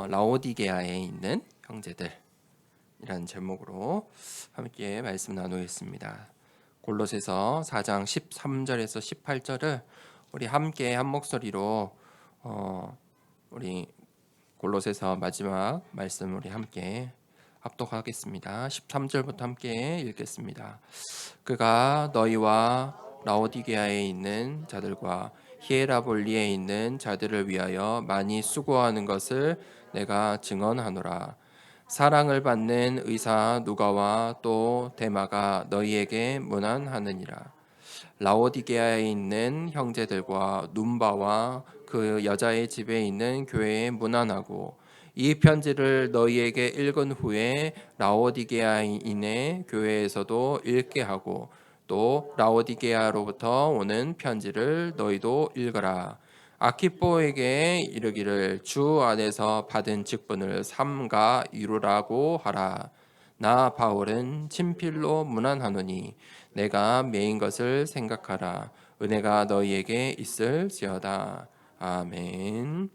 라오디게아에 있는 형제들이라는 제목으로 함께 말씀 나누겠습니다. 골로새서 4장 13절에서 18절을 우리 함께 한 목소리로 우리 골로새서 마지막 말씀 우리 함께 합독하겠습니다. 13절부터 함께 읽겠습니다. 그가 너희와 라오디게아에 있는 자들과 히에라볼리에 있는 자들을 위하여 많이 수고하는 것을 내가 증언하노라. 사랑을 받는 의사 누가와 또 데마가 너희에게 문안하느니라. 라오디게아에 있는 형제들과 눈바와 그 여자의 집에 있는 교회에 문안하고 이 편지를 너희에게 읽은 후에 라오디게아인의 교회에서도 읽게 하고 또 라오디게아로부터 오는 편지를 너희도 읽어라. 아키포에게 이르기를 주 안에서 받은 직분을 삼가 이루라고 하라. 나 바울은 친필로 문안하노니 내가 매인 것을 생각하라. 은혜가 너희에게 있을지어다. 아멘.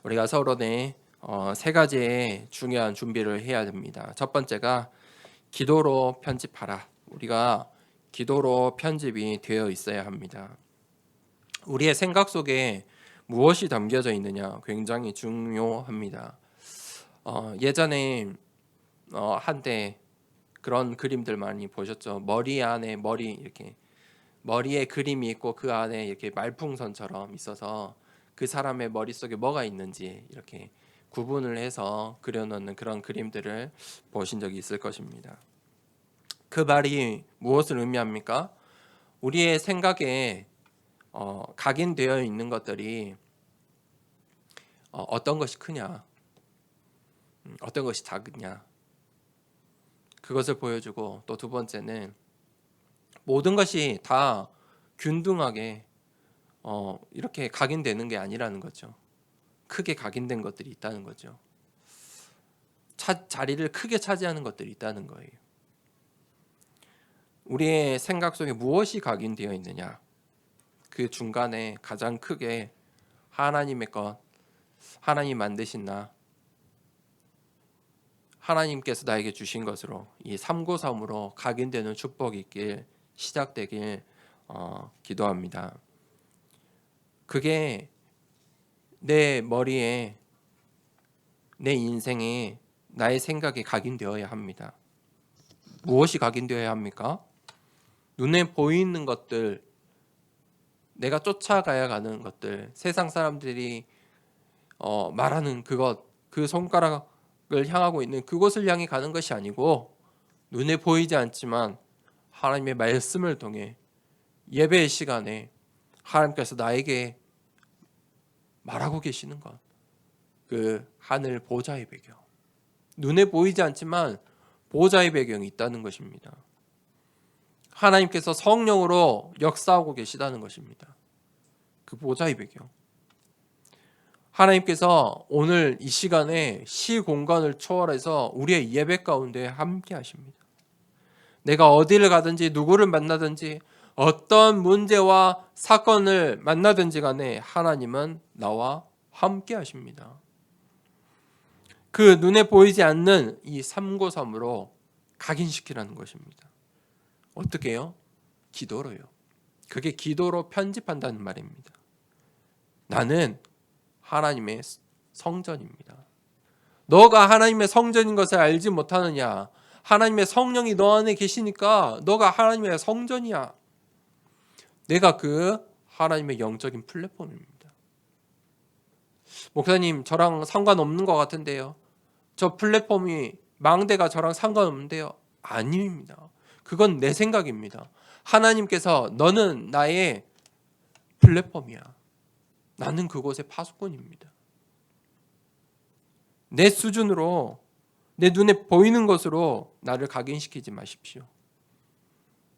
우리가 서론에 세 가지의 중요한 준비를 해야 됩니다. 첫 번째가 기도로 편집하라. 우리가 기도로 편집이 되어 있어야 합니다. 우리의 생각 속에 무엇이 담겨져 있느냐 굉장히 중요합니다. 예전에 한때 그런 그림들 많이 보셨죠? 머리 안에 이렇게 머리에 그림이 있고 그 안에 이렇게 말풍선처럼 있어서 그 사람의 머릿속에 뭐가 있는지 이렇게 구분을 해서 그려놓는 그런 그림들을 보신 적이 있을 것입니다. 그 말이 무엇을 의미합니까? 우리의 생각에 각인되어 있는 것들이 어떤 것이 크냐, 어떤 것이 작으냐, 그것을 보여주고, 또 두 번째는 모든 것이 다 균등하게 이렇게 각인되는 게 아니라는 거죠. 크게 각인된 것들이 있다는 거죠. 자리를 크게 차지하는 것들이 있다는 거예요. 우리의 생각 속에 무엇이 각인되어 있느냐, 그 중간에 가장 크게 하나님의 것, 하나님 만드신 나, 하나님께서 나에게 주신 것으로 이 393으로 각인되는 축복이 있길, 시작되길 기도합니다. 그게 내 머리에, 내 인생에, 나의 생각에 각인되어야 합니다. 무엇이 각인되어야 합니까? 눈에 보이는 것들, 내가 쫓아가야 가는 것들, 세상 사람들이 말하는 그것, 그 손가락을 향하고 있는 그곳을 향해 가는 것이 아니고, 눈에 보이지 않지만 하나님의 말씀을 통해 예배의 시간에 하나님께서 나에게 말하고 계시는 것, 그 하늘 보좌의 배경, 눈에 보이지 않지만 보좌의 배경이 있다는 것입니다. 하나님께서 성령으로 역사하고 계시다는 것입니다. 그 보좌의 배경, 하나님께서 오늘 이 시간에 시공간을 초월해서 우리의 예배 가운데 함께 하십니다. 내가 어디를 가든지 누구를 만나든지 어떤 문제와 사건을 만나든지 간에 하나님은 나와 함께 하십니다. 그 눈에 보이지 않는 이 393으로 각인시키라는 것입니다. 어떻게 해요? 기도로요. 그게 기도로 편집한다는 말입니다. 나는 하나님의 성전입니다. 너가 하나님의 성전인 것을 알지 못하느냐? 하나님의 성령이 너 안에 계시니까 너가 하나님의 성전이야. 내가 그 하나님의 영적인 플랫폼입니다. 목사님, 저랑 상관없는 것 같은데요. 저 플랫폼이, 망대가 저랑 상관없는데요. 아닙니다. 그건 내 생각입니다. 하나님께서 너는 나의 플랫폼이야. 나는 그곳의 파수꾼입니다. 내 수준으로, 내 눈에 보이는 것으로 나를 각인시키지 마십시오.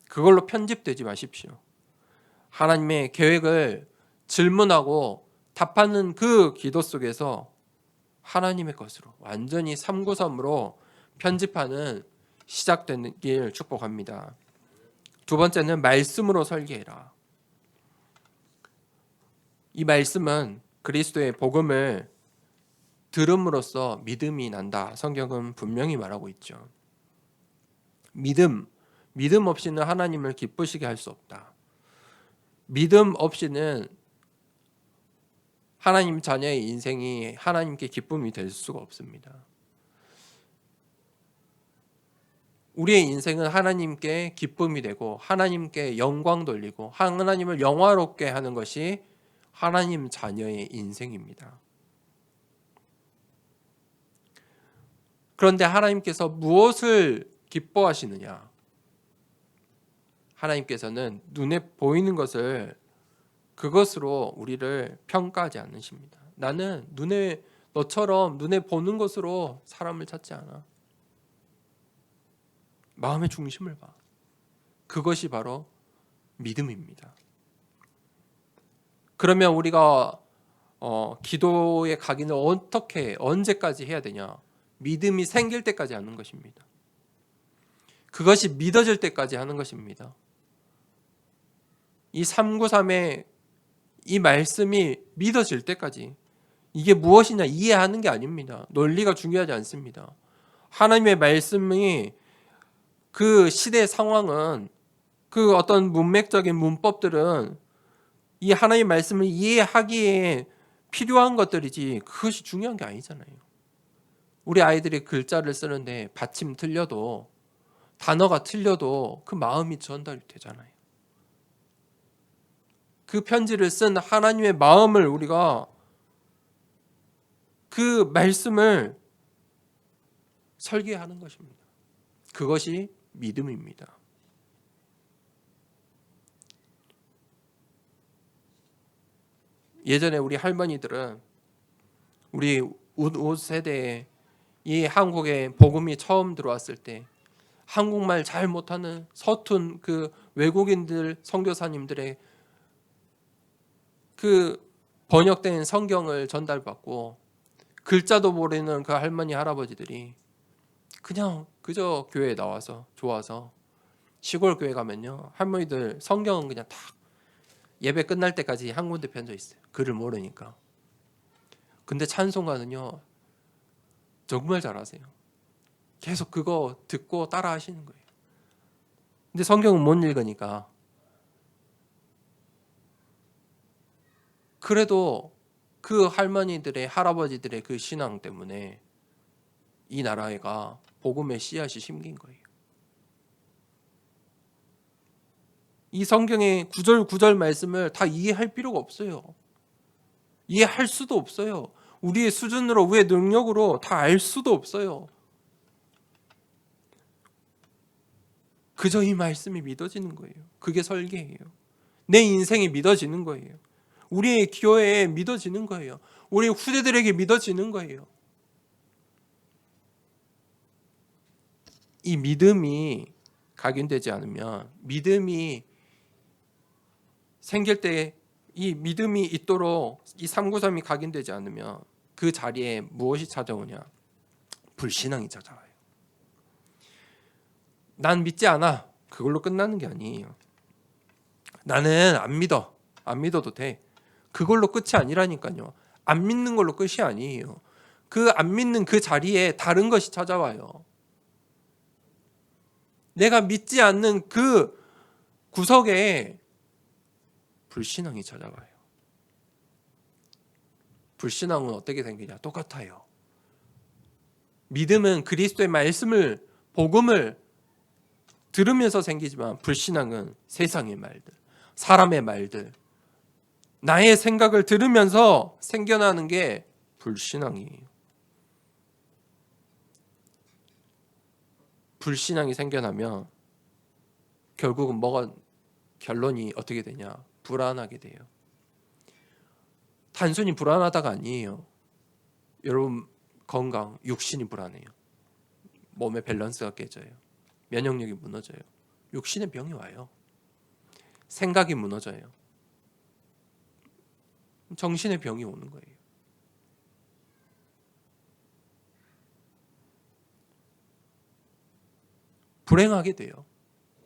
그걸로 편집되지 마십시오. 하나님의 계획을 질문하고 답하는 그 기도 속에서 하나님의 것으로 완전히 393으로 편집하는 시작되는 길 축복합니다. 두 번째는 말씀으로 설계해라. 이 말씀은 그리스도의 복음을 들음으로써 믿음이 난다. 성경은 분명히 말하고 있죠. 믿음 없이는 하나님을 기쁘시게 할 수 없다. 믿음 없이는 하나님 자녀의 인생이 하나님께 기쁨이 될 수가 없습니다. 우리의 인생은 하나님께 기쁨이 되고 하나님께 영광 돌리고 하나님을 영화롭게 하는 것이 하나님 자녀의 인생입니다. 그런데 하나님께서 무엇을 기뻐하시느냐? 하나님께서는 눈에 보이는 것을 그것으로 우리를 평가하지 않으십니다. 나는 너처럼 눈에 보는 것으로 사람을 찾지 않아. 마음의 중심을 봐. 그것이 바로 믿음입니다. 그러면 우리가 기도의 각인을 언제까지 해야 되냐? 믿음이 생길 때까지 하는 것입니다. 그것이 믿어질 때까지 하는 것입니다. 이 393의 이 말씀이 믿어질 때까지, 이게 무엇이냐 이해하는 게 아닙니다. 논리가 중요하지 않습니다. 하나님의 말씀이 그 시대 상황은, 그 어떤 문맥적인 문법들은 이 하나님의 말씀을 이해하기에 필요한 것들이지 그것이 중요한 게 아니잖아요. 우리 아이들이 글자를 쓰는데 받침 틀려도, 단어가 틀려도 그 마음이 전달이 되잖아요. 그 편지를 쓴 하나님의 마음을 우리가, 그 말씀을 설계하는 것입니다. 그것이 믿음입니다. 예전에 우리 할머니들은, 우리 웃 세대에 이 한국에 복음이 처음 들어왔을 때 한국말 잘 못하는 서툰 그 외국인들 선교사님들의 그 번역된 성경을 전달받고 글자도 모르는 그 할머니 할아버지들이 그저 교회에 나와서 좋아서, 시골 교회 가면요 할머니들 성경은 그냥 딱 예배 끝날 때까지 한 군데 펴져 있어요. 글을 모르니까. 근데 찬송가는요 정말 잘하세요. 계속 그거 듣고 따라 하시는 거예요. 근데 성경은 못 읽으니까. 그래도 그 할머니들의, 할아버지들의 그 신앙 때문에 이 나라가 복음의 씨앗이 심긴 거예요. 이 성경의 구절 말씀을 다 이해할 필요가 없어요. 이해할 수도 없어요. 우리의 수준으로, 우리의 능력으로 다 알 수도 없어요. 그저 이 말씀이 믿어지는 거예요. 그게 설계예요. 내 인생이 믿어지는 거예요. 우리의 교회에 믿어지는 거예요. 우리 후대들에게 믿어지는 거예요. 이 믿음이 각인되지 않으면, 믿음이 생길 때 이 믿음이 있도록 이 393이 각인되지 않으면 그 자리에 무엇이 찾아오냐? 불신앙이 찾아와요. 난 믿지 않아. 그걸로 끝나는 게 아니에요. 나는 안 믿어. 안 믿어도 돼. 그걸로 끝이 아니라니까요. 안 믿는 걸로 끝이 아니에요. 그 안 믿는 그 자리에 다른 것이 찾아와요. 내가 믿지 않는 그 구석에 불신앙이 찾아와요. 불신앙은 어떻게 생기냐? 똑같아요. 믿음은 그리스도의 말씀을, 복음을 들으면서 생기지만, 불신앙은 세상의 말들, 사람의 말들, 나의 생각을 들으면서 생겨나는 게 불신앙이에요. 불신앙이 생겨나면 결국은 결론이 어떻게 되냐? 불안하게 돼요. 단순히 불안하다가 아니에요. 여러분 건강, 육신이 불안해요. 몸의 밸런스가 깨져요. 면역력이 무너져요. 육신의 병이 와요. 생각이 무너져요. 정신의 병이 오는 거예요. 불행하게 돼요.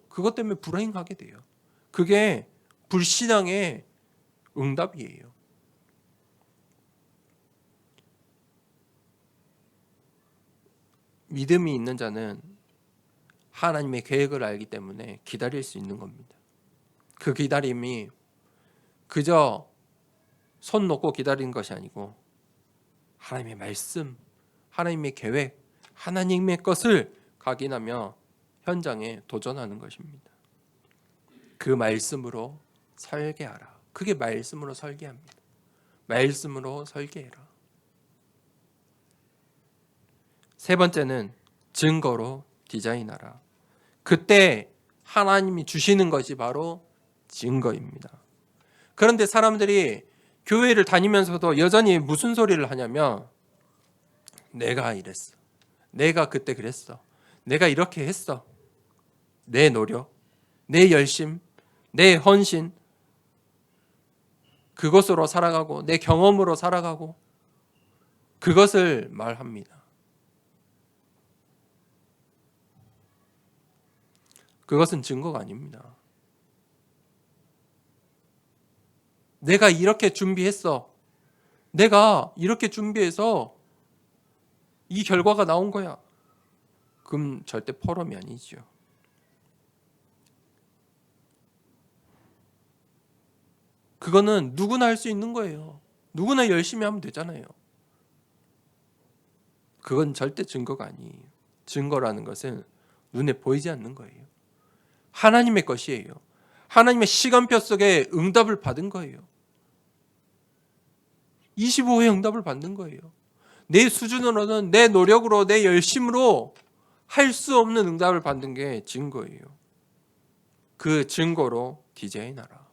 그것 때문에 불행하게 돼요. 그게 불신앙의 응답이에요. 믿음이 있는 자는 하나님의 계획을 알기 때문에 기다릴 수 있는 겁니다. 그 기다림이 그저 손 놓고 기다리는 것이 아니고 하나님의 말씀, 하나님의 계획, 하나님의 것을 각인하며 현장에 도전하는 것입니다. 그 말씀으로 설계하라. 그게 말씀으로 설계합니다. 말씀으로 설계해라. 세 번째는 증거로 디자인하라. 그때 하나님이 주시는 것이 바로 증거입니다. 그런데 사람들이 교회를 다니면서도 여전히 무슨 소리를 하냐면 내가 이랬어. 내가 그때 그랬어. 내가 이렇게 했어. 내 노력, 내 열심, 내 헌신, 그것으로 살아가고 내 경험으로 살아가고 그것을 말합니다. 그것은 증거가 아닙니다. 내가 이렇게 준비했어. 내가 이렇게 준비해서 이 결과가 나온 거야. 그럼 절대 포럼이 아니죠. 그거는 누구나 할 수 있는 거예요. 누구나 열심히 하면 되잖아요. 그건 절대 증거가 아니에요. 증거라는 것은 눈에 보이지 않는 거예요. 하나님의 것이에요. 하나님의 시간표 속에 응답을 받은 거예요. 25회 응답을 받는 거예요. 내 수준으로는 내 노력으로 내 열심으로 할 수 없는 응답을 받는 게 증거예요. 그 증거로 디자인하라.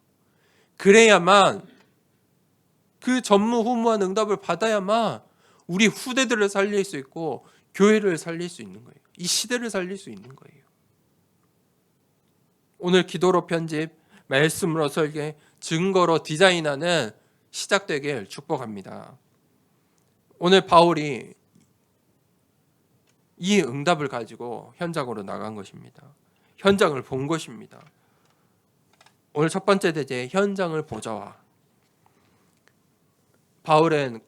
그래야만 그 전무후무한 응답을 받아야만 우리 후대들을 살릴 수 있고 교회를 살릴 수 있는 거예요. 이 시대를 살릴 수 있는 거예요. 오늘 기도로 편집, 말씀으로 설계, 증거로 디자인하는 시작되길 축복합니다. 오늘 바울이 이 응답을 가지고 현장으로 나간 것입니다. 현장을 본 것입니다. 오늘 첫 번째 대제 현장을 보자와. 바울은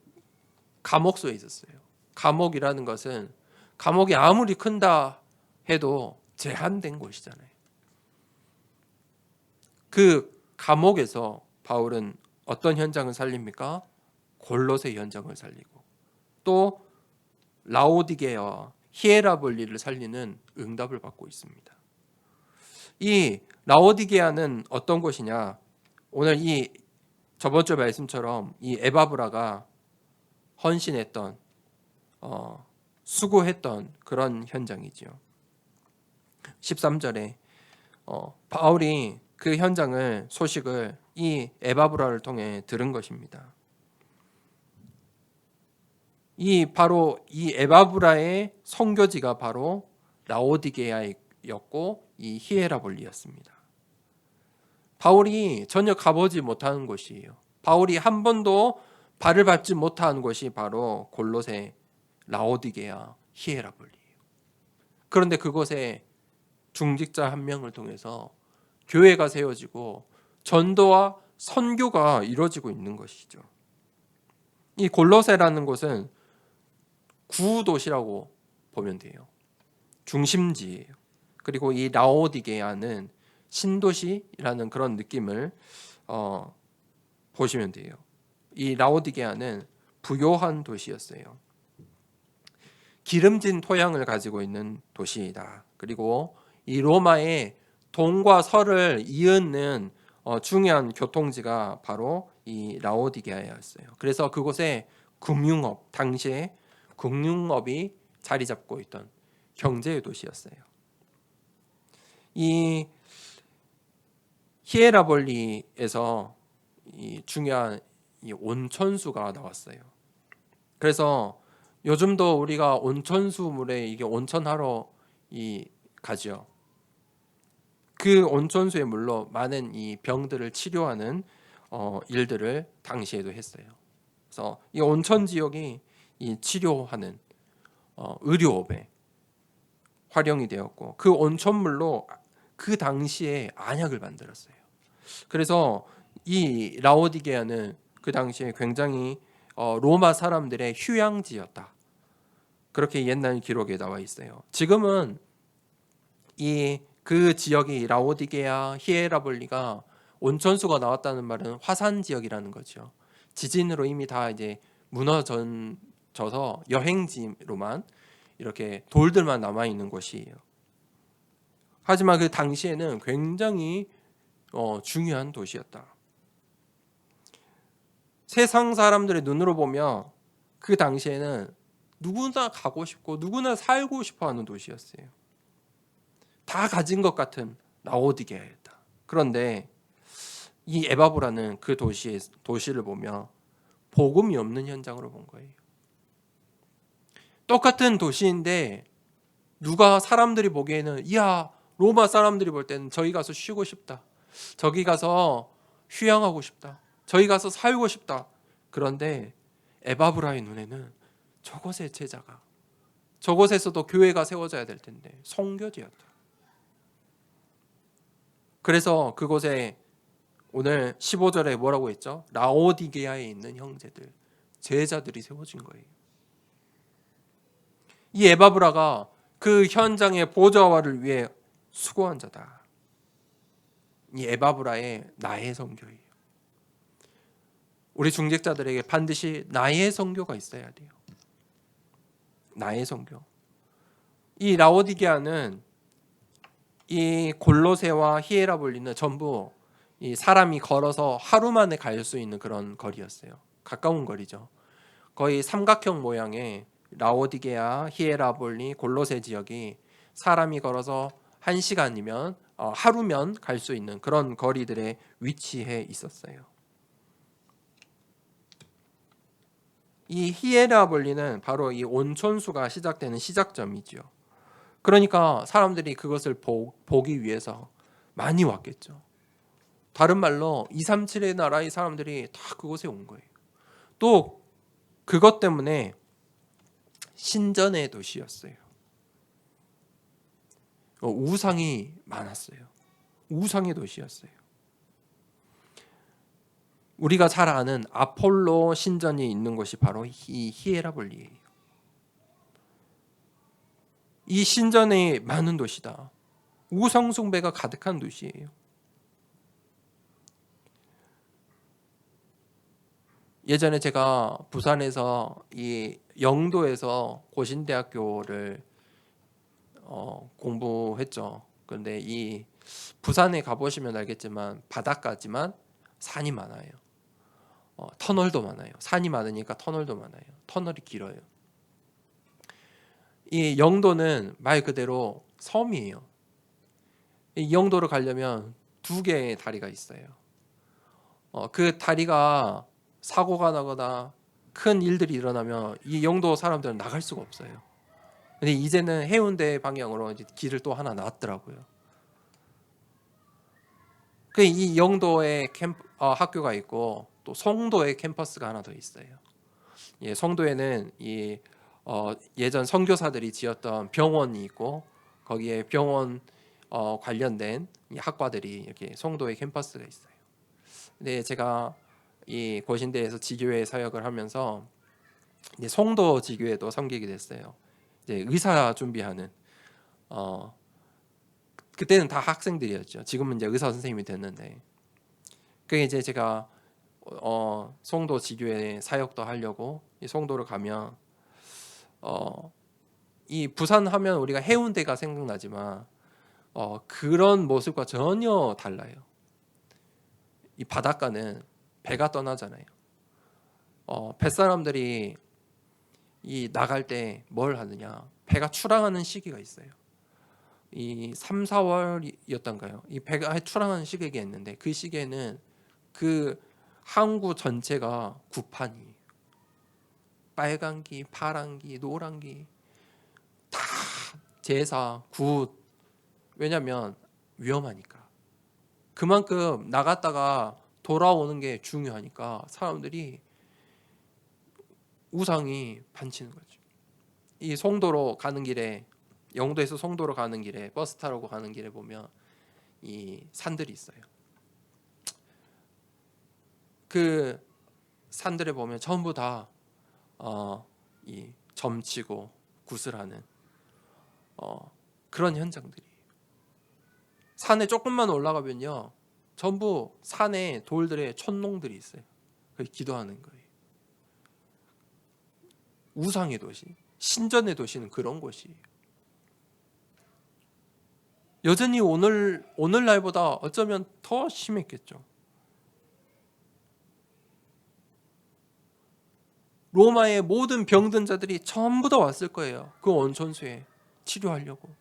감옥소에 있었어요. 감옥이라는 것은 감옥이 아무리 큰다 해도 제한된 곳이잖아요. 그 감옥에서 바울은 어떤 현장을 살립니까? 골로새 현장을 살리고 또 라오디게아와 히에라볼리를 살리는 응답을 받고 있습니다. 이 라오디게아는 어떤 곳이냐? 오늘 이 저번 주 말씀처럼 이 에바브라가 헌신했던 수고했던 그런 현장이죠. 13절에 바울이 그 현장을 소식을 이 에바브라를 통해 들은 것입니다. 바로 이 에바브라의 선교지가 바로 라오디게아였고 이 히에라볼리였습니다. 바울이 전혀 가보지 못하는 곳이에요. 바울이 한 번도 발을 밟지 못한 곳이 바로 골로새, 라오디게아, 히에라볼리예요. 그런데 그곳에 중직자 한 명을 통해서 교회가 세워지고 전도와 선교가 이루어지고 있는 것이죠. 이 골로새라는 곳은 구도시라고 보면 돼요. 중심지예요. 그리고 이 라오디게아는 신도시라는 그런 느낌을 보시면 돼요. 이 라오디게아는 부요한 도시였어요. 기름진 토양을 가지고 있는 도시이다. 그리고 이 로마의 동과 서를 이은 중요한 교통지가 바로 이 라오디게아였어요. 그래서 그곳에 금융업, 당시에 금융업이 자리 잡고 있던 경제의 도시였어요. 이 히에라볼리에서 이 중요한 이 온천수가 나왔어요. 그래서 요즘도 우리가 온천수물에 이게 온천하러 가죠. 그 온천수의 물로 많은 이 병들을 치료하는 일들을 당시에도 했어요. 그래서 이 온천 지역이 이 치료하는 의료업에 활용이 되었고 그 온천물로 그 당시에 안약을 만들었어요. 그래서 이 라오디게아는 그 당시에 굉장히 로마 사람들의 휴양지였다. 그렇게 옛날 기록에 나와 있어요. 지금은 그 지역이 라오디게아, 히에라볼리가 온천수가 나왔다는 말은 화산 지역이라는 거죠. 지진으로 이미 다 이제 무너져서 여행지로만 이렇게 돌들만 남아 있는 곳이에요. 하지만 그 당시에는 굉장히 중요한 도시였다. 세상 사람들의 눈으로 보면 그 당시에는 누구나 가고 싶고 누구나 살고 싶어하는 도시였어요. 다 가진 것 같은 라오디게아였다. 그런데 이 에바브라는 그 도시를 보며 복음이 없는 현장으로 본 거예요. 똑같은 도시인데 누가 사람들이 보기에는 이야 로마 사람들이 볼 때는 저기 가서 쉬고 싶다. 저기 가서 휴양하고 싶다. 저기 가서 살고 싶다. 그런데 에바브라의 눈에는 저곳의 제자가 저곳에서도 교회가 세워져야 될 텐데 성교지였다. 그래서 그곳에 오늘 15절에 뭐라고 했죠? 라오디게아에 있는 형제들, 제자들이 세워진 거예요. 이 에바브라가 그 현장의 보좌와를 위해 수고한 자다. 이 에바브라의 나의 선교예요. 우리 중직자들에게 반드시 나의 선교가 있어야 돼요. 나의 선교. 이 라오디게아는 이 골로새와 히에라볼리는 전부 이 사람이 걸어서 하루 만에 갈 수 있는 그런 거리였어요. 가까운 거리죠. 거의 삼각형 모양의 라오디게아, 히에라볼리, 골로새 지역이 사람이 걸어서 1시간이면 하루면 갈 수 있는 그런 거리들에 위치해 있었어요. 이 히에라볼리는 바로 이 온천수가 시작되는 시작점이죠. 그러니까 사람들이 그것을 보기 위해서 많이 왔겠죠. 다른 말로 237의 나라의 사람들이 다 그곳에 온 거예요. 또 그것 때문에 신전의 도시였어요. 우상이 많았어요. 우상의 도시였어요. 우리가 잘 아는 아폴로 신전이 있는 곳이 바로 이 히에라볼리예요. 이 신전이 많은 도시다. 우상 숭배가 가득한 도시예요. 예전에 제가 부산에서 이 영도에서 고신대학교를 공부했죠. 그런데 이 부산에 가보시면 알겠지만 바닷가지만 산이 많아요. 터널도 많아요. 산이 많으니까 터널도 많아요. 터널이 길어요. 이 영도는 말 그대로 섬이에요. 이 영도를 가려면 2개의 다리가 있어요. 그 다리가 사고가 나거나 큰 일들이 일어나면 이 영도 사람들은 나갈 수가 없어요. 근데 이제는 해운대 방향으로 이제 길을 또 하나 놨더라고요. 이 영도에 학교가 있고 또 송도에 캠퍼스가 하나 더 있어요. 예, 송도에는 예전 선교사들이 지었던 병원이 있고 거기에 병원 관련된 이 학과들이 이렇게 송도에 캠퍼스가 있어요. 근데 제가 이 고신대에서 지교회 사역을 하면서 이제 송도 지교회도 섬기게 됐어요. 이제 의사 준비하는 그때는 다 학생들이었죠. 지금은 이제 의사 선생님이 됐는데 그게 이제 제가 송도 지교회 사역도 하려고 이 송도를 가면 이 부산 하면 우리가 해운대가 생각나지만 그런 모습과 전혀 달라요. 이 바닷가는 배가 떠나잖아요. 뱃사람들이 이 나갈 때 뭘 하느냐? 배가 출항하는 시기가 있어요. 이 3, 4월이었던가요? 이 배가 출항하는 시기가 있는데 그 시기에는 그 항구 전체가 구판이 빨간기, 파란기, 노란기 다 제사, 굿 왜냐면 위험하니까 그만큼 나갔다가 돌아오는 게 중요하니까 사람들이 우상이 반치는 거죠. 이 송도로 가는 길에 영도에서 송도로 가는 길에 버스 타러 가는 길에 보면 이 산들이 있어요. 그 산들에 보면 전부 다 이 점치고 구슬하는 그런 현장들이에요. 산에 조금만 올라가면요, 전부 산에 돌들에 촌농들이 있어요. 거기 기도하는 거예요. 우상의 도시, 신전의 도시는 그런 곳이에요. 여전히 오늘날보다 어쩌면 더 심했겠죠. 로마의 모든 병든 자들이 전부 다 왔을 거예요. 그 온천수에 치료하려고.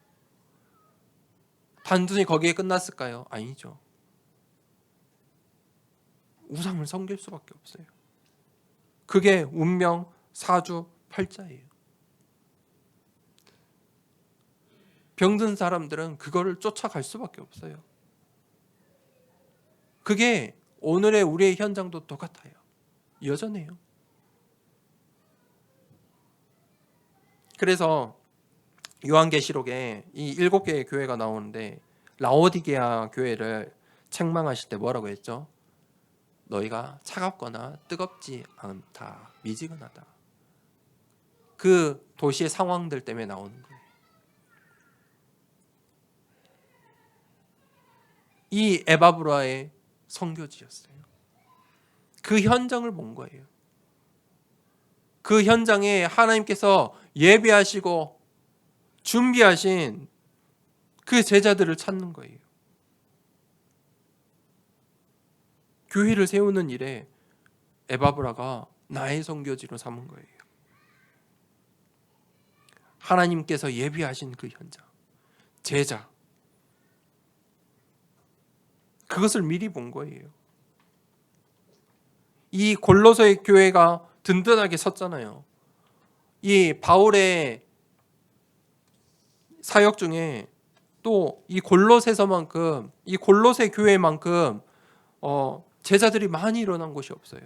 단순히 거기에 끝났을까요? 아니죠. 우상을 섬길 수밖에 없어요. 그게 운명, 사주, 팔자예요. 병든 사람들은 그거를 쫓아갈 수밖에 없어요. 그게 오늘의 우리의 현장도 똑같아요. 여전해요. 그래서 요한계시록에 이 7개의 교회가 나오는데 라오디게아 교회를 책망하실 때 뭐라고 했죠? 너희가 차갑거나 뜨겁지 않다, 미지근하다. 그 도시의 상황들 때문에 나오는 거예요. 이 에바브라의 선교지였어요. 그 현장을 본 거예요. 그 현장에 하나님께서 예비하시고 준비하신 그 제자들을 찾는 거예요. 교회를 세우는 일에 에바브라가 나의 선교지로 삼은 거예요. 하나님께서 예비하신 그 현장, 제자, 그것을 미리 본 거예요. 이 골로새 교회가 든든하게 섰잖아요. 이 바울의 사역 중에 또 이 골로새서만큼, 이 골로새 교회만큼 제자들이 많이 일어난 곳이 없어요.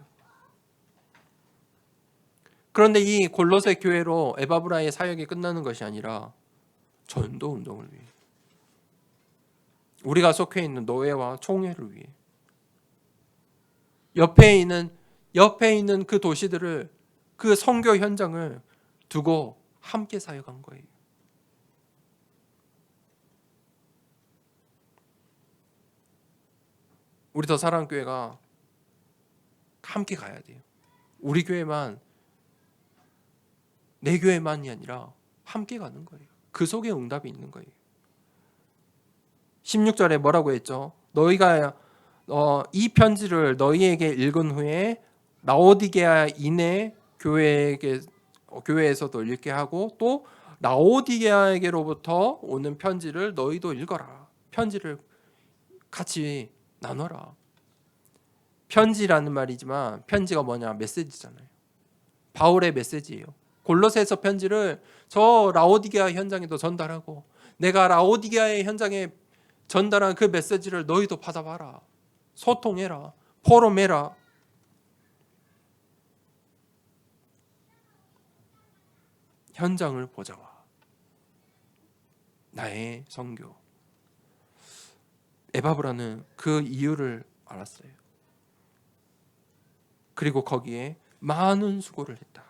그런데 이 골로새 교회로 에바브라의 사역이 끝나는 것이 아니라 전도 운동을 위해, 우리가 속해 있는 노예와 총회를 위해, 옆에 있는 그 도시들을, 그 선교 현장을 두고 함께 사역한 거예요. 우리 더 사랑교회가 함께 가야 돼요. 우리 교회만, 내 교회만이 아니라 함께 가는 거예요. 그 속에 응답이 있는 거예요. 16절에 뭐라고 했죠? 너희가 이 편지를 너희에게 읽은 후에 라오디게아 인해 교회에서도 읽게 하고, 또 라오디게아에게로부터 오는 편지를 너희도 읽어라. 편지를 같이 나눠라. 편지라는 말이지만 편지가 뭐냐? 메시지잖아요. 바울의 메시지예요. 골로새서 편지를 저 라오디게아 현장에도 전달하고, 내가 라오디게아의 현장에 전달한 그 메시지를 너희도 받아봐라. 소통해라. 포럼해라. 현장을 보자와. 나의 선교. 에바브라는 그 이유를 알았어요. 그리고 거기에 많은 수고를 했다.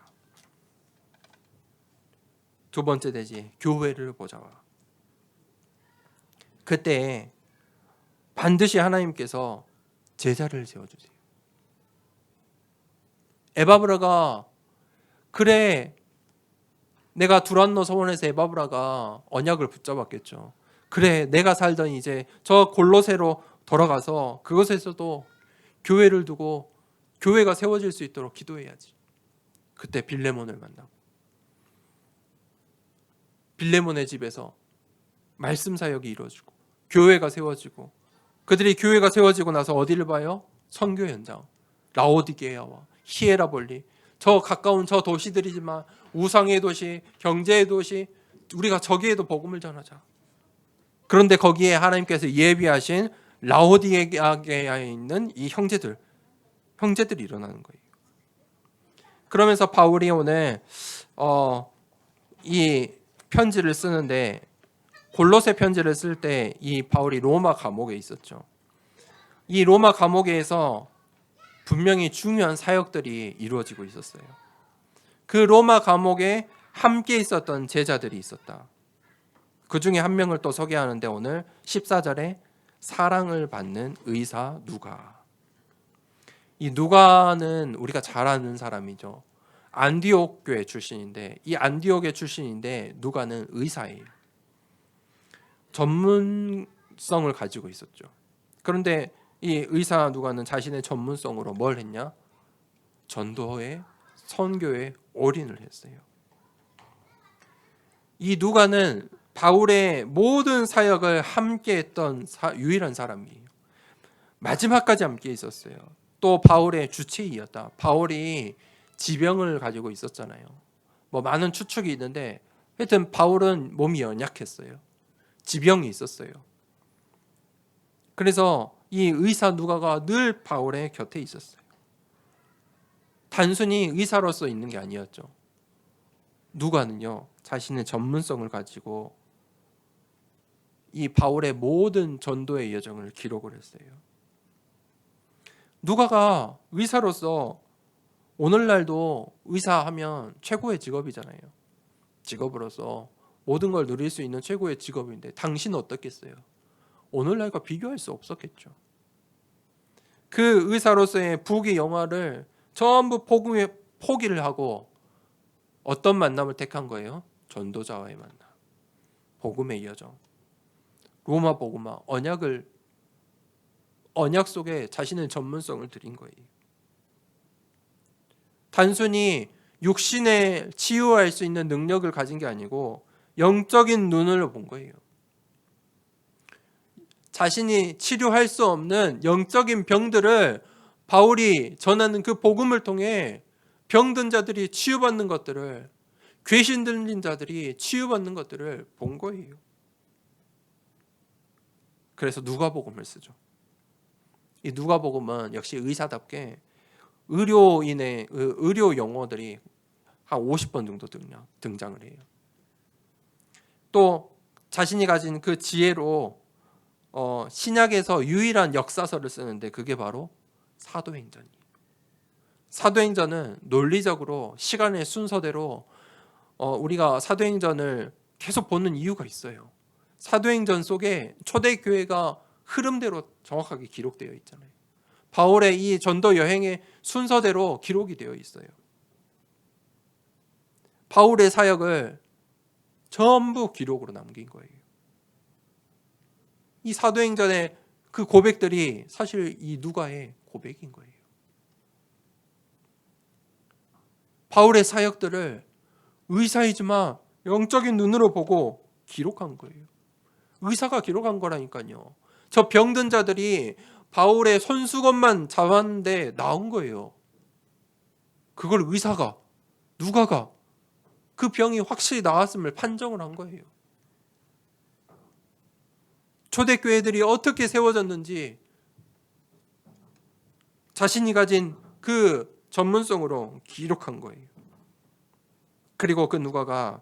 두 번째 대지, 교회를 보자와. 그때 반드시 하나님께서 제자를 세워주세요. 에바브라가, 그래, 내가 두란노 서원에서 에바브라가 언약을 붙잡았겠죠. 그래, 내가 살던 이제 저 골로새로 돌아가서 그것에서도 교회를 두고 교회가 세워질 수 있도록 기도해야지. 그때 빌레몬을 만나고, 빌레몬의 집에서 말씀 사역이 이루어지고 교회가 세워지고, 그들이 교회가 세워지고 나서 어디를 봐요? 선교 현장, 라오디게아와 히에라볼리, 저 가까운 저 도시들이지만 우상의 도시, 경제의 도시, 우리가 저기에도 복음을 전하자. 그런데 거기에 하나님께서 예비하신 라오디게아에 있는 이 형제들이 일어나는 거예요. 그러면서 바울이 오늘 이 편지를 쓰는데, 골로새 편지를 쓸 때 이 바울이 로마 감옥에 있었죠. 이 로마 감옥에서 분명히 중요한 사역들이 이루어지고 있었어요. 그 로마 감옥에 함께 있었던 제자들이 있었다. 그 중에 한 명을 또 소개하는데 오늘 14절에 사랑을 받는 의사 누가. 이 누가는 우리가 잘 아는 사람이죠. 안디옥 교회 출신인데 이 안디옥의 출신인데 누가는 의사예요. 전문성을 가지고 있었죠. 그런데 이 의사 누가는 자신의 전문성으로 뭘 했냐? 전도에 선교에 올인을 했어요. 이 누가는 바울의 모든 사역을 함께 했던 유일한 사람이에요. 마지막까지 함께 있었어요. 또 바울의 주치의였다. 바울이 지병을 가지고 있었잖아요. 뭐 많은 추측이 있는데 하여튼 바울은 몸이 연약했어요. 지병이 있었어요. 그래서 이 의사 누가가 늘 바울의 곁에 있었어요. 단순히 의사로서 있는 게 아니었죠. 누가는요, 자신의 전문성을 가지고 이 바울의 모든 전도의 여정을 기록을 했어요. 누가가 의사로서 오늘날도 의사하면 최고의 직업이잖아요. 직업으로서 모든 걸 누릴 수 있는 최고의 직업인데 당신은 어떻겠어요? 오늘날과 비교할 수 없었겠죠. 그 의사로서의 부귀 영화를 전부 포기를 하고 어떤 만남을 택한 거예요? 전도자와의 만남, 복음의 여정, 로마 복음화, 언약 속에 자신의 전문성을 드린 거예요. 단순히 육신에 치유할 수 있는 능력을 가진 게 아니고 영적인 눈을 본 거예요. 자신이 치료할 수 없는 영적인 병들을 바울이 전하는 그 복음을 통해 병든 자들이 치유받는 것들을, 귀신 들린 자들이 치유받는 것들을 본 거예요. 그래서 누가복음을 쓰죠. 이 누가복음은 역시 의사답게 의료인의 의료 용어들이 한 50번 정도 등장을 해요. 또 자신이 가진 그 지혜로 신약에서 유일한 역사서를 쓰는데 그게 바로 사도행전이에요. 사도행전은 논리적으로 시간의 순서대로 우리가 사도행전을 계속 보는 이유가 있어요. 사도행전 속에 초대교회가 흐름대로 정확하게 기록되어 있잖아요. 바울의 이 전도 여행의 순서대로 기록이 되어 있어요. 바울의 사역을 전부 기록으로 남긴 거예요. 이 사도행전의 그 고백들이 사실 이 누가의 고백인 거예요. 바울의 사역들을 의사이지만 영적인 눈으로 보고 기록한 거예요. 의사가 기록한 거라니까요. 저 병든 자들이 바울의 손수건만 잡았는데 나온 거예요. 그걸 의사가, 누가가 그 병이 확실히 나았음을 판정을 한 거예요. 초대교회들이 어떻게 세워졌는지 자신이 가진 그 전문성으로 기록한 거예요. 그리고 그 누가가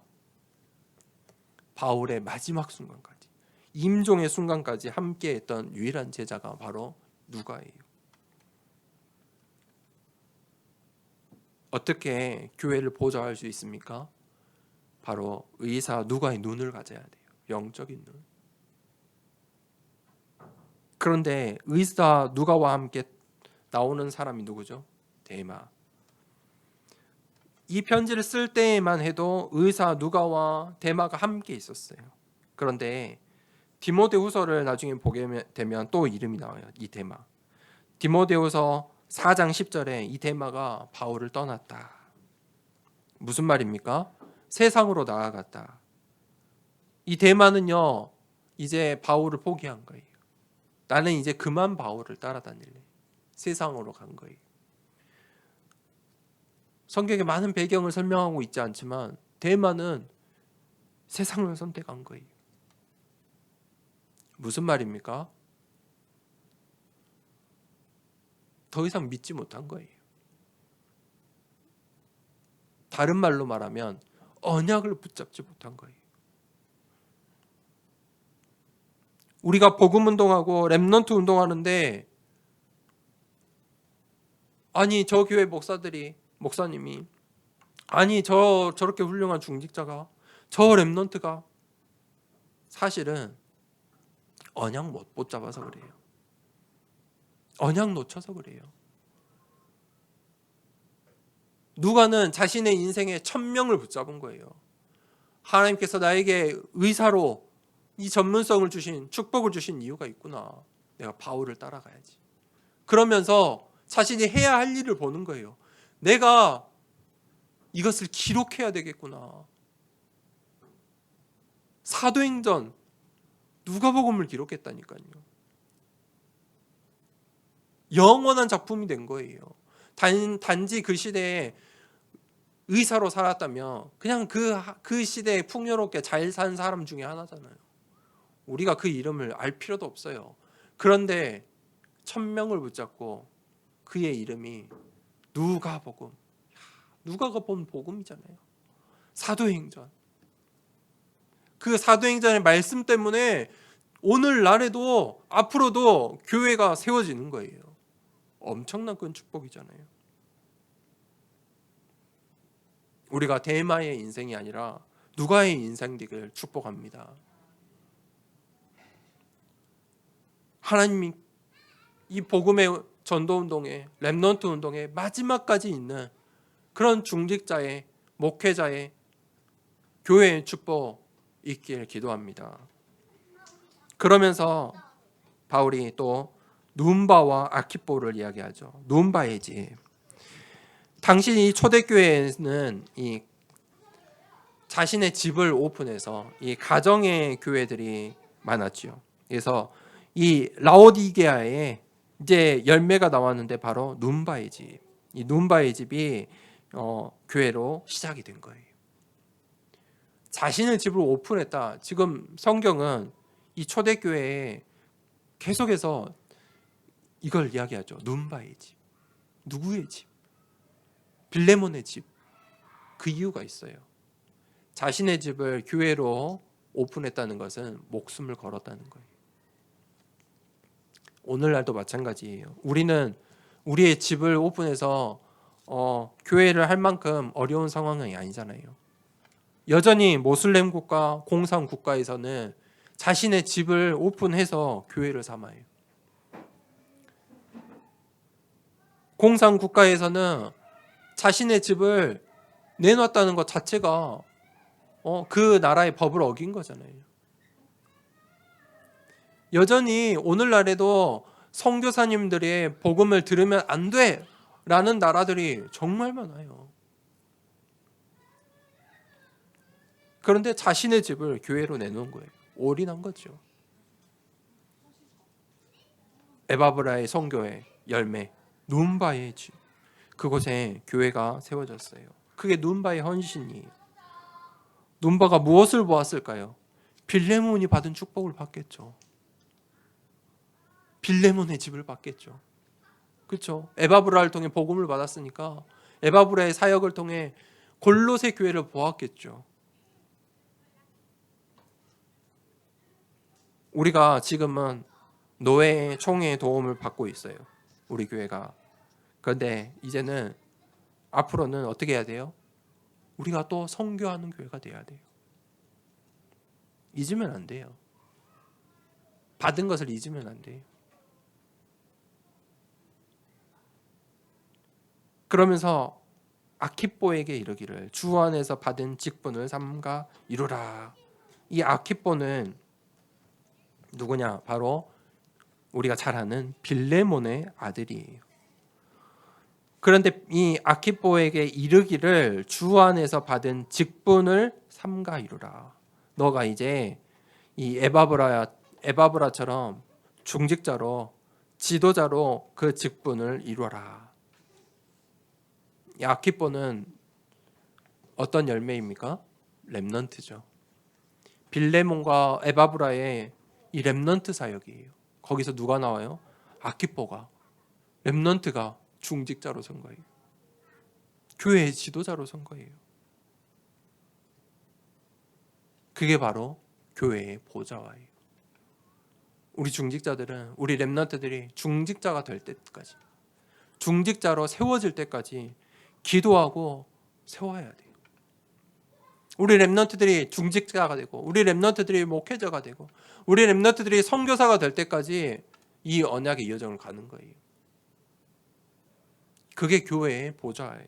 바울의 마지막 순간까지, 임종의 순간까지 함께했던 유일한 제자가 바로 누가예요. 어떻게 교회를 보좌할 수 있습니까? 바로 의사 누가의 눈을 가져야 돼요. 영적인 눈. 그런데 의사 누가와 함께 나오는 사람이 누구죠? 데마. 이 편지를 쓸 때만 해도 의사 누가와 데마가 함께 있었어요. 그런데 디모데후서를 나중에 보게 되면 또 이름이 나와요. 이 데마. 디모데후서 4장 10절에 이 데마가 바울을 떠났다. 무슨 말입니까? 세상으로 나아갔다. 이 데마는요, 이제 바울을 포기한 거예요. 나는 이제 그만 바울을 따라다닐래. 세상으로 간 거예요. 성경에 많은 배경을 설명하고 있지 않지만 데마는 세상을 선택한 거예요. 무슨 말입니까? 더 이상 믿지 못한 거예요. 다른 말로 말하면 언약을 붙잡지 못한 거예요. 우리가 복음 운동하고 렘넌트 운동하는데 아니 저 교회 목사님이 아니 저렇게 훌륭한 중직자가, 저 렘넌트가 사실은 언약 못 잡아서 그래요. 언약 놓쳐서 그래요. 누가는 자신의 인생에 1000명을 붙잡은 거예요. 하나님께서 나에게 의사로 이 전문성을 주신, 축복을 주신 이유가 있구나. 내가 바울을 따라가야지. 그러면서 자신이 해야 할 일을 보는 거예요. 내가 이것을 기록해야 되겠구나. 사도행전, 누가복음을 기록했다니까요. 영원한 작품이 된 거예요. 단지 그 시대에 의사로 살았다면 그냥 그 시대에 풍요롭게 잘 산 사람 중에 하나잖아요. 우리가 그 이름을 알 필요도 없어요. 그런데 1000명을 붙잡고 그의 이름이 누가복음. 누가가 본 복음이잖아요. 사도행전. 그 사도행전의 말씀 때문에 오늘날에도 앞으로도 교회가 세워지는 거예요. 엄청난 큰 축복이잖아요. 우리가 대마의 인생이 아니라 누가의 인생 되기를 축복합니다. 하나님이 이 복음의 전도운동에, 렘넌트 운동에 마지막까지 있는 그런 중직자의, 목회자의, 교회의 축복 있기를 기도합니다. 그러면서 바울이 또 눈바와 아키포를 이야기하죠. 눈바의 집. 당시 이 초대교회에는 이 자신의 집을 오픈해서 이 가정의 교회들이 많았죠. 그래서 이 라오디게아에 이제 열매가 나왔는데 바로 눈바의 집. 이 눈바의 집이 교회로 시작이 된 거예요. 자신의 집을 오픈했다. 지금 성경은 이 초대교회에 계속해서 이걸 이야기하죠. 눈바의 집. 누구의 집? 빌레몬의 집. 그 이유가 있어요. 자신의 집을 교회로 오픈했다는 것은 목숨을 걸었다는 거예요. 오늘날도 마찬가지예요. 우리는 우리의 집을 오픈해서 교회를 할 만큼 어려운 상황이 아니잖아요. 여전히 모슬렘 국가, 공산 국가에서는 자신의 집을 오픈해서 교회를 삼아요. 공산 국가에서는 자신의 집을 내놨다는 것 자체가 그 나라의 법을 어긴 거잖아요. 여전히 오늘날에도 선교사님들의 복음을 들으면 안 돼라는 나라들이 정말 많아요. 그런데 자신의 집을 교회로 내놓은 거예요. 올인한 거죠. 에바브라의 선교의 열매, 눈바의 집. 그곳에 교회가 세워졌어요. 그게 눈바의 헌신이에요. 눈바가 무엇을 보았을까요? 빌레몬이 받은 축복을 받겠죠. 빌레몬의 집을 받겠죠. 그렇죠? 에바브라를 통해 복음을 받았으니까 에바브라의 사역을 통해 골로새 교회를 보았겠죠. 우리가 지금은 노예 총회의 도움을 받고 있어요. 우리 교회가. 그런데 이제는 앞으로는 어떻게 해야 돼요? 우리가 또 선교하는 교회가 돼야 돼요. 잊으면 안 돼요. 받은 것을 잊으면 안 돼요. 그러면서 아키뽀에게 이르기를 주 안에서 받은 직분을 삼가 이루라. 이 아키뽀는 누구냐? 바로 우리가 잘 아는 빌레몬의 아들이에요. 그런데 이 아키뽀에게 이르기를 주 안에서 받은 직분을 삼가 이루라. 너가 이제 이 에바브라처럼 중직자로, 지도자로 그 직분을 이루어라. 이 아키뽀는 어떤 열매입니까? 렘넌트죠. 빌레몬과 에바브라의 이 렘넌트 사역이에요. 거기서 누가 나와요? 아키뽀가, 렘넌트가 중직자로 선 거예요. 교회의 지도자로 선 거예요. 그게 바로 교회의 보좌와예요. 우리 중직자들은, 우리 렘넌트들이 중직자가 될 때까지, 중직자로 세워질 때까지 기도하고 세워야 돼요. 우리 렘넌트들이 중직자가 되고 우리 렘넌트들이 목회자가 되고 우리 렘넌트들이 선교사가 될 때까지 이 언약의 여정을 가는 거예요. 그게 교회의 보좌예요.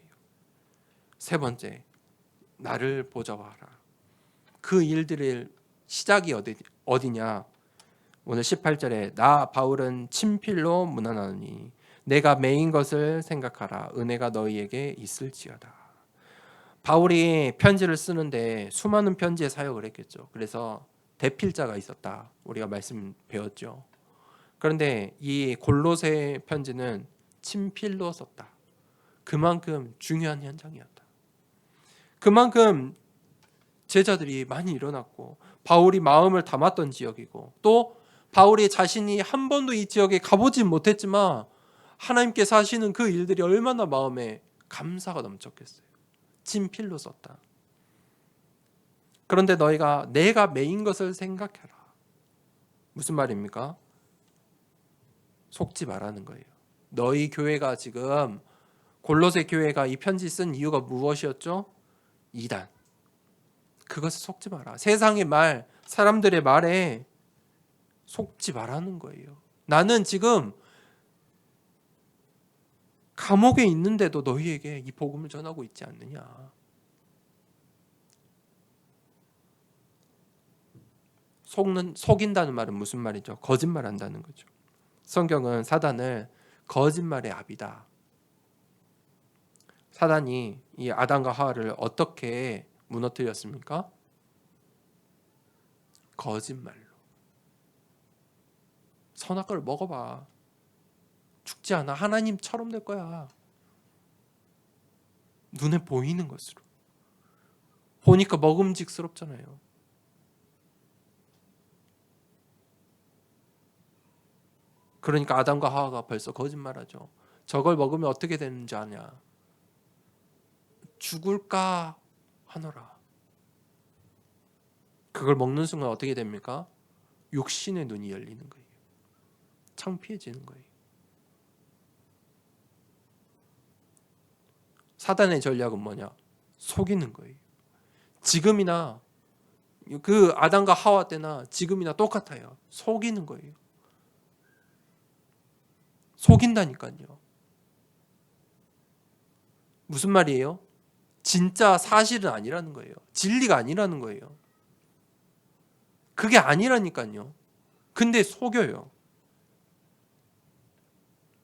세 번째, 나를 보좌화하라. 그 일들의 시작이 어디냐? 오늘 18절에 나 바울은 친필로 문안하노니 내가 매인 것을 생각하라. 은혜가 너희에게 있을지어다. 바울이 편지를 쓰는데 수많은 편지의 사역을 했겠죠. 그래서 대필자가 있었다. 우리가 말씀 배웠죠. 그런데 이 골로새 편지는 친필로 썼다. 그만큼 중요한 현장이었다. 그만큼 제자들이 많이 일어났고 바울이 마음을 담았던 지역이고 또 바울이 자신이 한 번도 이 지역에 가보지 못했지만 하나님께서 하시는 그 일들이 얼마나 마음에 감사가 넘쳤겠어요. 친필로 썼다. 그런데 너희가 내가 매인 것을 생각해라. 무슨 말입니까? 속지 말라는 거예요. 너희 교회가 지금 골로새 교회가 이 편지 쓴 이유가 무엇이었죠? 이단. 그것을 속지 마라. 세상의 말, 사람들의 말에 속지 말라는 거예요. 나는 지금 감옥에 있는데도 너희에게 이 복음을 전하고 있지 않느냐. 속인다는 말은 무슨 말이죠? 거짓말한다는 거죠. 성경은 사단을 거짓말의 아비다. 사단이 이 아담과 하와를 어떻게 무너뜨렸습니까? 거짓말로. 선악과를 먹어봐. 죽지 않아. 하나님처럼 될 거야. 눈에 보이는 것으로. 보니까 먹음직스럽잖아요. 그러니까 아담과 하와가 벌써 거짓말하죠. 저걸 먹으면 어떻게 되는지 아냐. 죽을까 하노라. 그걸 먹는 순간 어떻게 됩니까? 육신의 눈이 열리는 거예요. 창피해지는 거예요. 사단의 전략은 뭐냐? 속이는 거예요. 지금이나 그 아담과 하와 때나 지금이나 똑같아요. 속이는 거예요. 속인다니까요. 무슨 말이에요? 진짜 사실은 아니라는 거예요. 진리가 아니라는 거예요. 그게 아니라니까요. 근데 속여요.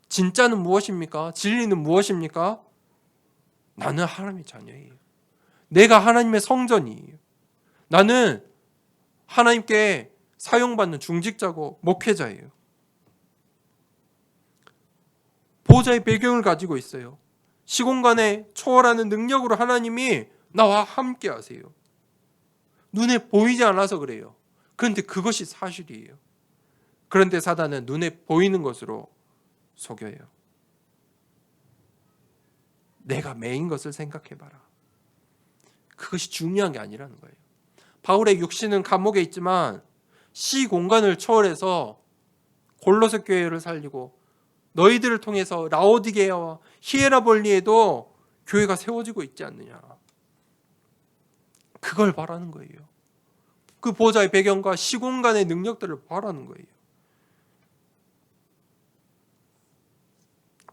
진짜는 무엇입니까? 진리는 무엇입니까? 나는 하나님의 자녀예요. 내가 하나님의 성전이에요. 나는 하나님께 사용받는 중직자고 목회자예요. 보호자의 배경을 가지고 있어요. 시공간에 초월하는 능력으로 하나님이 나와 함께 하세요. 눈에 보이지 않아서 그래요. 그런데 그것이 사실이에요. 그런데 사단은 눈에 보이는 것으로 속여요. 내가 매인 것을 생각해봐라. 그것이 중요한 게 아니라는 거예요. 바울의 육신은 감옥에 있지만 시공간을 초월해서 골로새 교회를 살리고 너희들을 통해서 라오디게아와 히에라볼리에도 교회가 세워지고 있지 않느냐. 그걸 바라는 거예요. 그 보호자의 배경과 시공간의 능력들을 바라는 거예요.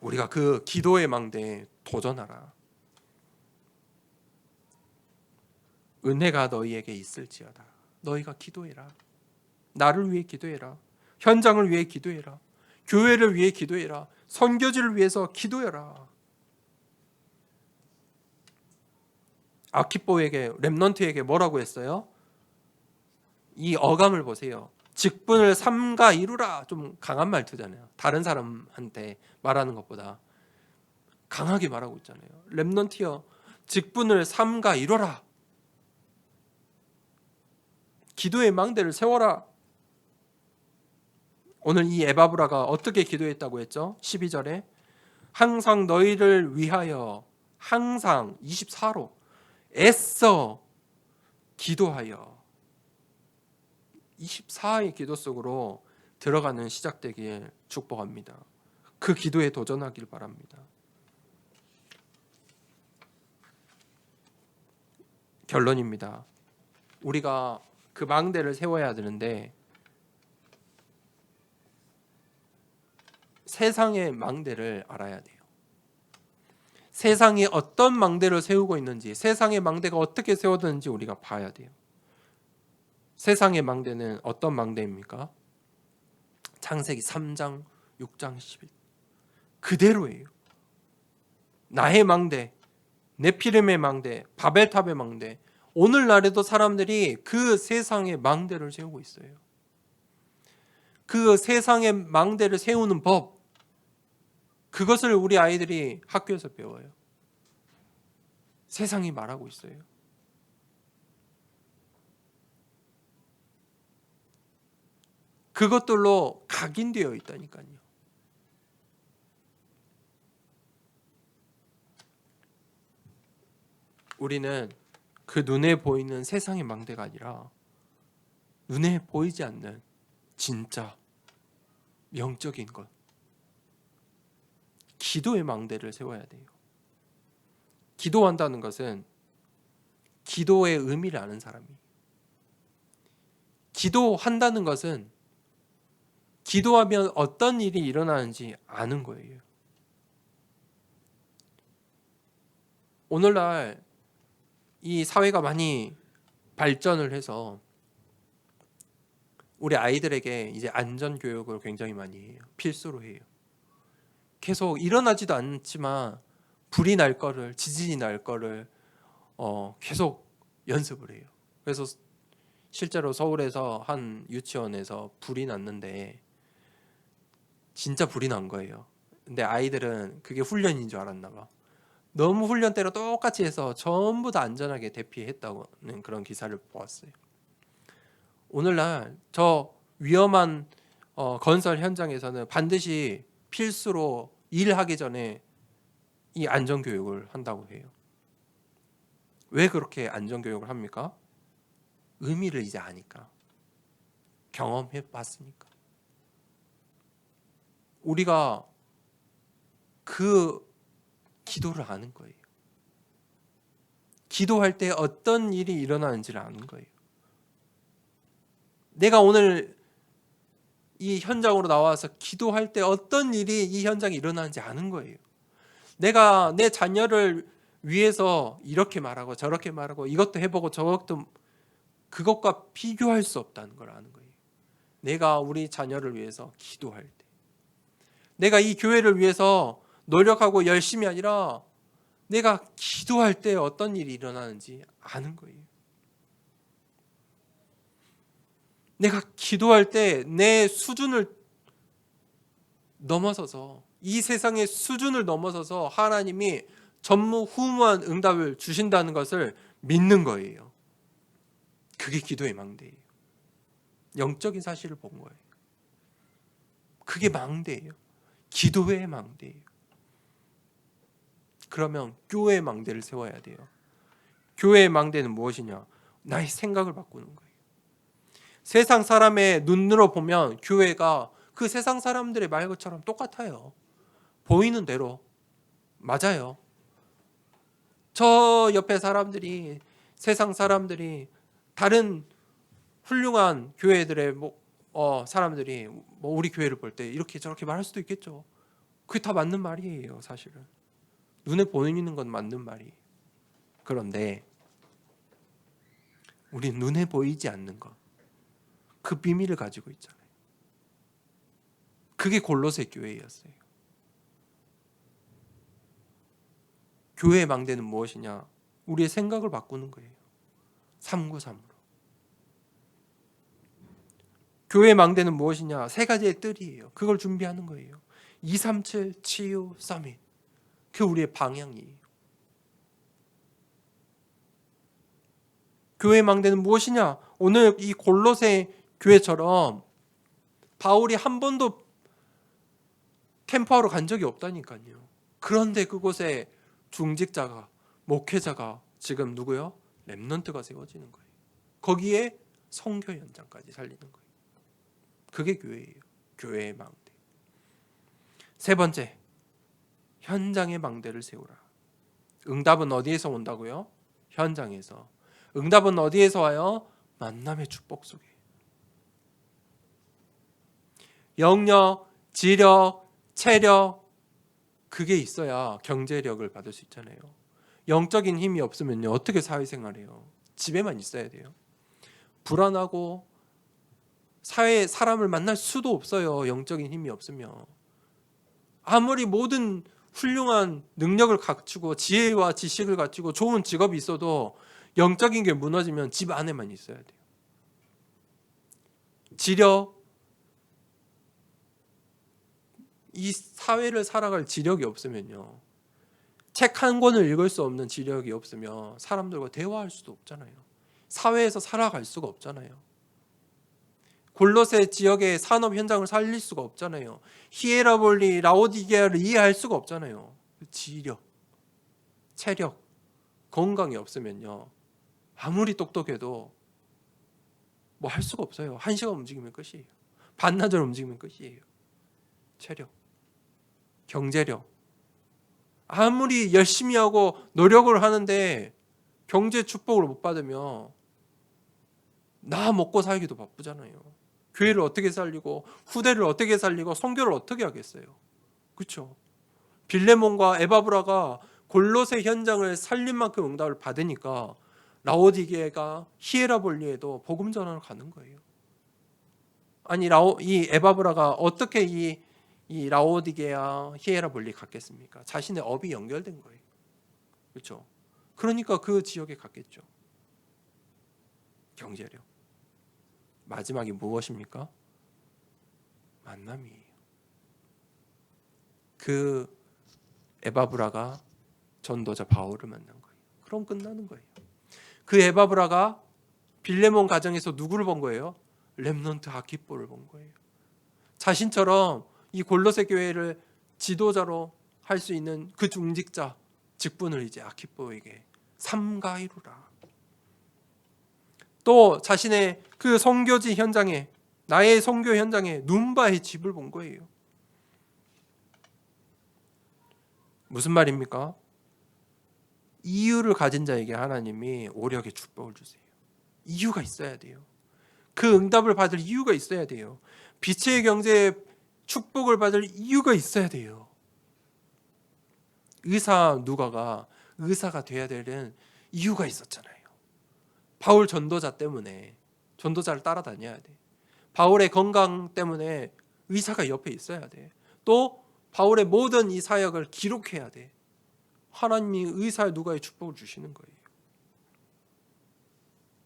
우리가 그 기도의 망대에 도전하라. 은혜가 너희에게 있을지어다. 너희가 기도해라. 나를 위해 기도해라. 현장을 위해 기도해라. 교회를 위해 기도해라. 선교지를 위해서 기도해라. 아키포에게 렘넌트에게 뭐라고 했어요? 이 어감을 보세요. 직분을 삼가 이루라. 좀 강한 말투잖아요. 다른 사람한테 말하는 것보다 강하게 말하고 있잖아요. 렘넌트여, 직분을 삼가 이루라. 기도의 망대를 세워라. 오늘 이 에바브라가 어떻게 기도했다고 했죠? 12절에 항상 너희를 위하여 항상 24로 애써 기도하여 24의 기도 속으로 들어가는 시작되기를 축복합니다. 그 기도에 도전하길 바랍니다. 결론입니다. 우리가 그 망대를 세워야 되는데 세상의 망대를 알아야 돼요. 세상이 어떤 망대를 세우고 있는지, 세상의 망대가 어떻게 세워졌는지 우리가 봐야 돼요. 세상의 망대는 어떤 망대입니까? 창세기 3장, 6장, 11 그대로예요. 나의 망대, 네피림의 망대, 바벨탑의 망대. 오늘날에도 사람들이 그 세상의 망대를 세우고 있어요. 그 세상의 망대를 세우는 법, 그것을 우리 아이들이 학교에서 배워요. 세상이 말하고 있어요. 그것들로 각인되어 있다니까요. 우리는 그 눈에 보이는 세상의 망대가 아니라 눈에 보이지 않는 진짜 영적인 것, 기도의 망대를 세워야 돼요. 기도한다는 것은 기도의 의미를 아는 사람이, 기도한다는 것은 기도하면 어떤 일이 일어나는지 아는 거예요. 오늘날 이 사회가 많이 발전을 해서 우리 아이들에게 이제 안전 교육을 굉장히 많이 해요. 필수로 해요. 계속 일어나지도 않지만 불이 날 거를, 지진이 날 거를 계속 연습을 해요. 그래서 실제로 서울에서 한 유치원에서 불이 났는데 진짜 불이 난 거예요. 근데 아이들은 그게 훈련인 줄 알았나 봐. 너무 훈련 때로 똑같이 해서 전부 다 안전하게 대피했다는 그런 기사를 보았어요. 오늘날 저 위험한 건설 현장에서는 반드시 필수로 일하기 전에 이 안전교육을 한다고 해요. 왜 그렇게 안전교육을 합니까? 의미를 이제 아니까, 경험해 봤으니까. 우리가 그 기도를 아는 거예요. 기도할 때 어떤 일이 일어나는지를 아는 거예요. 내가 오늘 이 현장으로 나와서 기도할 때 어떤 일이 이 현장에 일어나는지 아는 거예요. 내가 내 자녀를 위해서 이렇게 말하고 저렇게 말하고 이것도 해보고 저것도, 그것과 비교할 수 없다는 걸 아는 거예요. 내가 우리 자녀를 위해서 기도할 때, 내가 이 교회를 위해서 노력하고 열심히 아니라 내가 기도할 때 어떤 일이 일어나는지 아는 거예요. 내가 기도할 때 내 수준을 넘어서서, 이 세상의 수준을 넘어서서 하나님이 전무후무한 응답을 주신다는 것을 믿는 거예요. 그게 기도의 망대예요. 영적인 사실을 본 거예요. 그게 망대예요. 기도의 망대예요. 그러면 교회의 망대를 세워야 돼요. 교회의 망대는 무엇이냐? 나의 생각을 바꾸는 거예요. 세상 사람의 눈으로 보면 교회가 그 세상 사람들의 말 것처럼 똑같아요. 보이는 대로. 맞아요. 저 옆에 사람들이, 세상 사람들이, 다른 훌륭한 교회들의 사람들이 우리 교회를 볼 때 이렇게 저렇게 말할 수도 있겠죠. 그게 다 맞는 말이에요. 사실은 눈에 보이는 건 맞는 말이에요. 그런데 우리 눈에 보이지 않는 것, 그 비밀을 가지고 있잖아요. 그게 골로새 교회였어요. 교회의 망대는 무엇이냐? 우리의 생각을 바꾸는 거예요. 393으로. 교회의 망대는 무엇이냐? 세 가지의 뜰이에요. 그걸 준비하는 거예요. 237 치유 서밋. 그 우리의 방향이에요. 교회의 망대는 무엇이냐? 오늘 이 골로새 교회처럼 바울이 한 번도 캠프하러 간 적이 없다니까요. 그런데 그곳에 중직자가, 목회자가 지금 누구요? 렘넌트가 세워지는 거예요. 거기에 선교 현장까지 살리는 거예요. 그게 교회예요. 교회의 망대. 세 번째, 현장의 망대를 세우라. 응답은 어디에서 온다고요? 현장에서. 응답은 어디에서 와요? 만남의 축복 속에. 영력, 지력, 체력 그게 있어야 경제력을 받을 수 있잖아요. 영적인 힘이 없으면요 어떻게 사회생활해요? 집에만 있어야 돼요. 불안하고 사회에 사람을 만날 수도 없어요. 영적인 힘이 없으면. 아무리 모든 훌륭한 능력을 갖추고 지혜와 지식을 갖추고 좋은 직업이 있어도 영적인 게 무너지면 집 안에만 있어야 돼요. 지력, 이 사회를 살아갈 지력이 없으면요 책 한 권을 읽을 수 없는 지력이 없으면 사람들과 대화할 수도 없잖아요. 사회에서 살아갈 수가 없잖아요. 골로새 지역의 산업 현장을 살릴 수가 없잖아요. 히에라볼리, 라오디게아를 이해할 수가 없잖아요. 지력, 체력, 건강이 없으면요 아무리 똑똑해도 뭐 할 수가 없어요. 1시간 움직이면 끝이에요. 반나절 움직이면 끝이에요. 체력, 경제력. 아무리 열심히 하고 노력을 하는데 경제 축복을 못 받으면 나 먹고 살기도 바쁘잖아요. 교회를 어떻게 살리고 후대를 어떻게 살리고 선교를 어떻게 하겠어요. 그렇죠? 빌레몬과 에바브라가 골로새 현장을 살린 만큼 응답을 받으니까 라오디게가 히에라볼리에도 복음 전환을 가는 거예요. 아니 이 에바브라가 어떻게 이 라오디게아 히에라볼리 갔겠습니까? 자신의 업이 연결된 거예요. 그렇죠? 그러니까 그 지역에 갔겠죠. 경제력. 마지막이 무엇입니까? 만남이에요. 그 에바브라가 전도자 바울을 만난 거예요. 그럼 끝나는 거예요. 그 에바브라가 빌레몬 가정에서 누구를 본 거예요? 렘넌트 아키뽀를 본 거예요. 자신처럼 이 골로새 교회를 지도자로 할 수 있는 그 중직자 직분을 이제 아키뽀에게 삼가 이루라. 또 자신의 그 선교지 현장에 나의 선교 현장에 눈바의 집을 본 거예요. 무슨 말입니까? 이유를 가진 자에게 하나님이 오력의 축복을 주세요. 이유가 있어야 돼요. 그 응답을 받을 이유가 있어야 돼요. 빛의 경제에 축복을 받을 이유가 있어야 돼요. 의사 누가가 의사가 돼야 되는 이유가 있었잖아요. 바울 전도자 때문에 전도자를 따라다녀야 돼. 바울의 건강 때문에 의사가 옆에 있어야 돼. 또 바울의 모든 이 사역을 기록해야 돼. 하나님이 의사 누가의 축복을 주시는 거예요.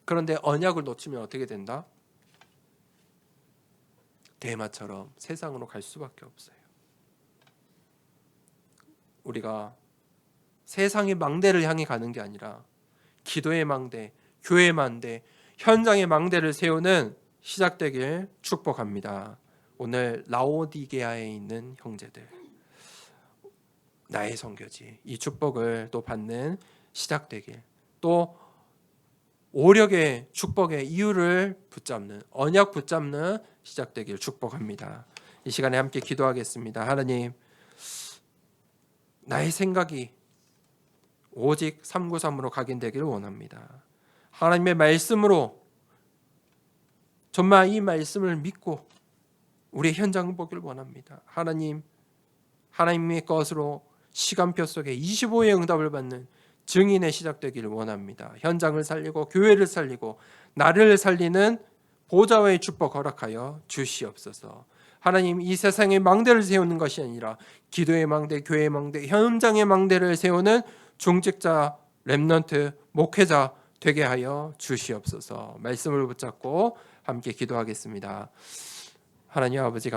그런데 언약을 놓치면 어떻게 된다? 대마처럼 세상으로 갈 수밖에 없어요. 우리가 세상의 망대를 향해 가는 게 아니라 기도의 망대, 교회의 망대, 현장의 망대를 세우는 시작되길 축복합니다. 오늘 라오디게아에 있는 형제들, 나의 선교지, 이 축복을 또 받는 시작되길, 또 오력의 축복의 이유를 붙잡는, 언약 붙잡는 시작되길 축복합니다. 이 시간에 함께 기도하겠습니다. 하나님, 나의 생각이 오직 393으로 각인되기를 원합니다. 하나님의 말씀으로 정말 이 말씀을 믿고 우리의 현장을 보기를 원합니다. 하나님의 것으로 시간표 속에 25의 응답을 받는 증인의 시작되기를 원합니다. 현장을 살리고 교회를 살리고 나를 살리는 보좌의 축복 허락하여 주시옵소서. 하나님, 이 세상의 망대를 세우는 것이 아니라 기도의 망대, 교회의 망대, 현장의 망대를 세우는 중직자, 렘넌트, 목회자 되게 하여 주시옵소서. 말씀을 붙잡고 함께 기도하겠습니다. 하나님 아버지